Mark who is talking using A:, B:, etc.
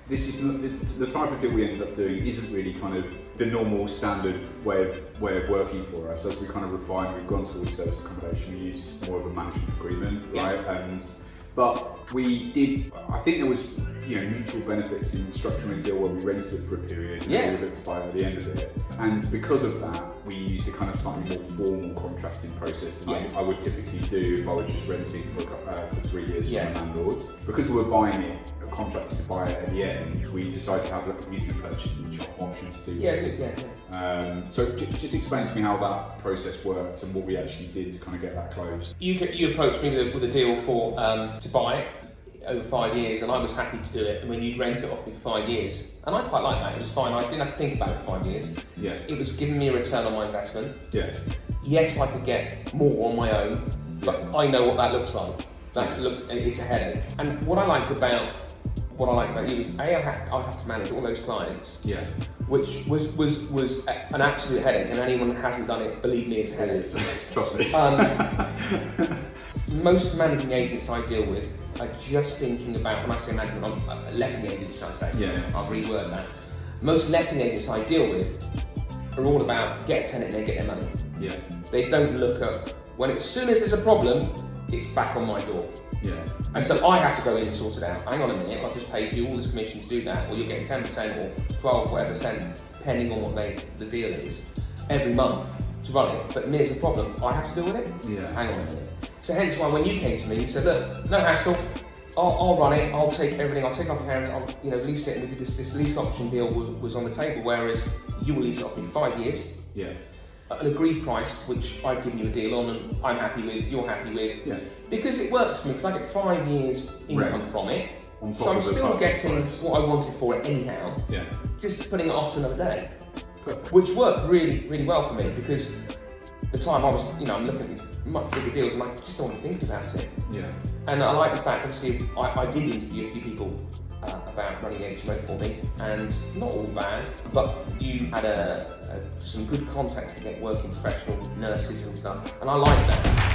A: this is not, the type of deal we ended up doing isn't really kind of the normal standard way of working for us. As we kind of refine, we've gone towards service accommodation. We use more of a management agreement, right? But we did. I think there was mutual benefits in structuring a deal where we rented it for a period and we looked to buy it at the end of it. And because of that, we used a kind of slightly more formal contracting process than I would typically do if I was just renting for 3 years from a landlord. Because we were buying it, contracting to buy it at the end, we decided to have like a reasonable purchase and option to do. So just explain to me how that process worked and what we actually did to kind of get that closed.
B: You approached me with a deal for to buy it over 5 years, and I was happy to do it. And when you'd rent it off me for 5 years, and I quite like that. It was fine. I didn't have to think about it for 5 years. It was giving me a return on my investment. Yes, I could get more on my own, but I know what that looks like. It's a headache. And what I liked about you was I'd have to manage all those clients. Which was an absolute headache, and anyone that hasn't done it, believe me, it's a headache.
A: Trust me.
B: Most managing agents I deal with are just thinking about, when I say management, letting agents, should I say? I'll reword that. Most letting agents I deal with are all about get a tenant and they get their money. They don't look at as soon as there's a problem, it's back on my door. And so I have to go in and sort it out. Hang on a minute, I've just paid you all this commission to do that, or you're getting 10% or 12, whatever cent, depending on what the deal is, every month to run it. But here's a problem, I have to deal with it? Hang on a minute. So hence why when you came to me, you said, look, no hassle, I'll run it, I'll take everything, I'll take off your hands, I'll lease it, and we did this lease option deal was on the table, whereas you will lease it off me 5 years. At an agreed price, which I've given you a deal on and I'm happy with, you're happy with. Because it works for me, because I get 5 years income from it. So I'm still getting what I wanted for it anyhow. Just putting it off to another day.
A: Perfect.
B: Which worked really, really well for me, because the time I was, I'm looking at these much bigger deals and I just don't want to think about it. And I like the fact, obviously, I did interview a few people about running HMO for me, and not all bad, but you had some good contacts to get working professional nurses and stuff, and I like that.